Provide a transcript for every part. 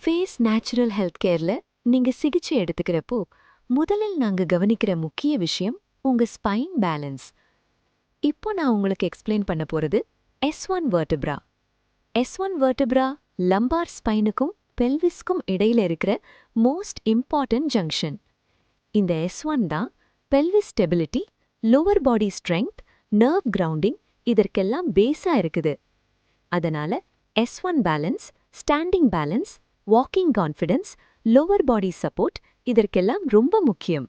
Face Natural Health கேர்ல நீங்க சிகிச்சை எடுத்துக்கிறப்போ முதலில் நாங்க கவனிக்கிற முக்கிய விஷயம் உங்க ஸ்பைன் பேலன்ஸ். இப்போ நான் உங்களுக்கு எக்ஸ்பிளைன் பண்ண போறது S1 vertebra. S1 vertebra lumbar ஸ்பைனுக்கும் பெல்விஸ்க்கும் இடையில இருக்கிற மோஸ்ட் இம்பார்ட்டன்ட் ஜங்ஷன். இந்த S1 தான் pelvis stability, lower body strength, nerve grounding இதற்கெல்லாம் பேஸா இருக்குது. அதனால S1 balance, standing balance, walking confidence, lower body support இதற்கெல்லாம் ரொம்ப முக்கியம்.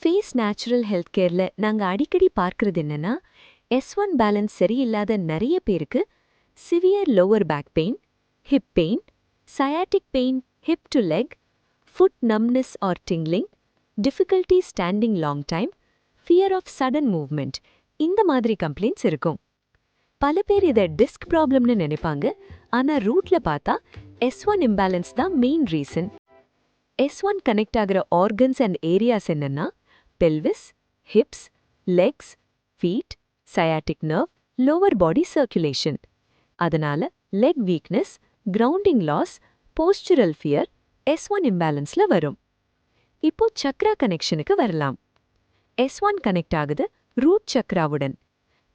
ஃபேஸ் நேச்சுரல் ஹெல்த் கேர்ல நாங்க அடிக்கடி பார்க்கறது என்னன்னா, S1 பேலன்ஸ் சரியில்லாத நிறைய பேருக்கு severe lower back pain, hip pain, sciatic pain, hip to leg, foot numbness or tingling, difficulty standing long time, fear of sudden movement இந்த மாதிரி கம்ப்ளைண்ட்ஸ் இருக்கும். பல பேர் இதை டிஸ்க் ப்ராப்ளம்னு நினைப்பாங்க, ஆனா ரூட்ல பார்த்தா S1 இம்பேலன்ஸ் தான் மெயின் ரீசன். S1 கனெக்ட் ஆகிற ஆர்கன்ஸ் அண்ட் ஏரியாஸ் என்னன்னா pelvis, hips, legs, feet, sciatic nerve, lower body circulation. அதனால leg weakness, grounding loss, postural fear S1 இம்பேலன்ஸ்ல வரும். இப்போ சக்ரா கனெக்ஷனுக்கு வரலாம். S1 கனெக்ட் ஆகுது ரூட் சக்ராவுடன்.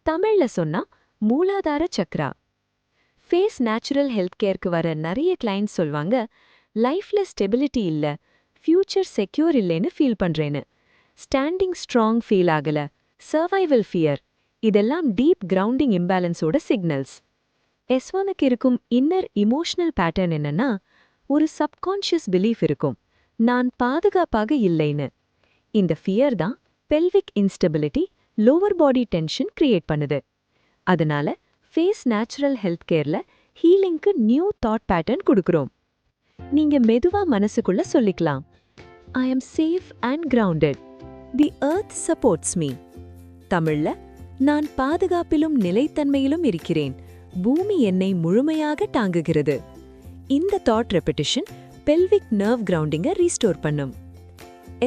தமிழ்ல சொன்னா மூலாதார சக்ரா. ஃபேஸ் நேச்சுரல் ஹெல்த் கேருக்கு வர நிறைய கிளைண்ட்ஸ் சொல்வாங்க, லைஃப்ல ஸ்டெபிலிட்டி இல்ல, ஃபியூச்சர் செக்யூர் இல்லைன்னு ஃபீல் பண்றேன்னு, ஸ்டாண்டிங் ஸ்ட்ராங் ஃபீல் ஆகல, சர்வைவல் ஃபியர் இதெல்லாம் டீப் கிரவுண்டிங் இம்பேலன்ஸோட சிக்னல்ஸ். S1க்கு இருக்கும் இன்னர் இமோஷனல் பேட்டர்ன் என்னன்னா, ஒரு சப்கான்ஷியஸ் பிலீஃப் இருக்கும், நான் பாதுகாப்பாக இல்லைன்னு. இந்த ஃபியர் தான் pelvic instability, lower body tension create பண்ணுது. அதனால ஃபேஸ் நேச்சுரல் ஹெல்த் கேர்ல ஹீலிங்க்கு நியூ தாட் பேட்டர்ன் கொடுக்குறோம். நீங்க மெதுவா மனசுக்குள்ள சொல்லிக்கலாம், I am safe and grounded, the earth supports me. தமிழ்ல, நான் பாதுகாப்பிலும் நிலைத்தன்மையிலும் இருக்கிறேன், பூமி என்னை முழுமையாக தாங்குகிறது. இந்த தாட் ரெப்பிட்டிஷன் பெல்விக் நர்வ் கிரவுண்டிங்கை ரீஸ்டோர் பண்ணும்.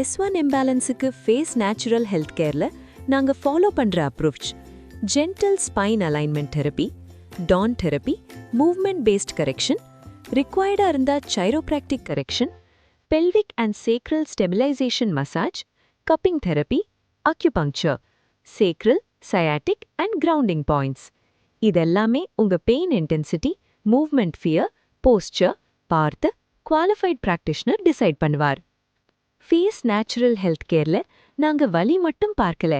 S1 இம்பேலன்ஸுக்கு ஃபேஸ் நேச்சுரல் ஹெல்த் கேர்ல நாங்க ஃபாலோ பண்ற approach gentle spine alignment therapy, Dorn therapy, movement based correction, ரிக்வயர்டா இருந்தா chiropractic correction, pelvic and sacral stabilisation massage, cupping therapy, acupuncture, sacral, sciatic and grounding points. இதெல்லாமே உங்க pain intensity, movement fear, posture பார்த்து qualified practitioner decide பண்ணுவார். Face Natural Health கேர்ல நாங்க வலி மட்டும் பார்க்கல,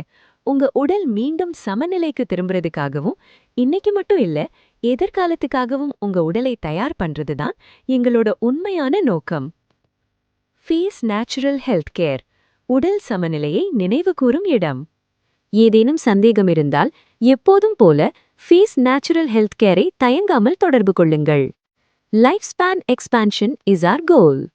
உங்க உடல் மீண்டும் சமநிலைக்கு திரும்புறதுக்காகவும், இன்னைக்கு மட்டும் இல்ல எதிர்காலத்துக்காகவும் உங்க உடலை தயார் பண்றது தான் எங்களோட உண்மையான நோக்கம். ஃபேஸ் நேச்சுரல் ஹெல்த் கேர், உடல் சமநிலையை நினைவுகூரும் இடம். ஏதேனும் சந்தேகம் இருந்தால் எப்போதும் போல ஃபேஸ் நேச்சுரல் ஹெல்த் கேரை தயங்காமல் தொடர்பு கொள்ளுங்கள். Life span expansion is our goal.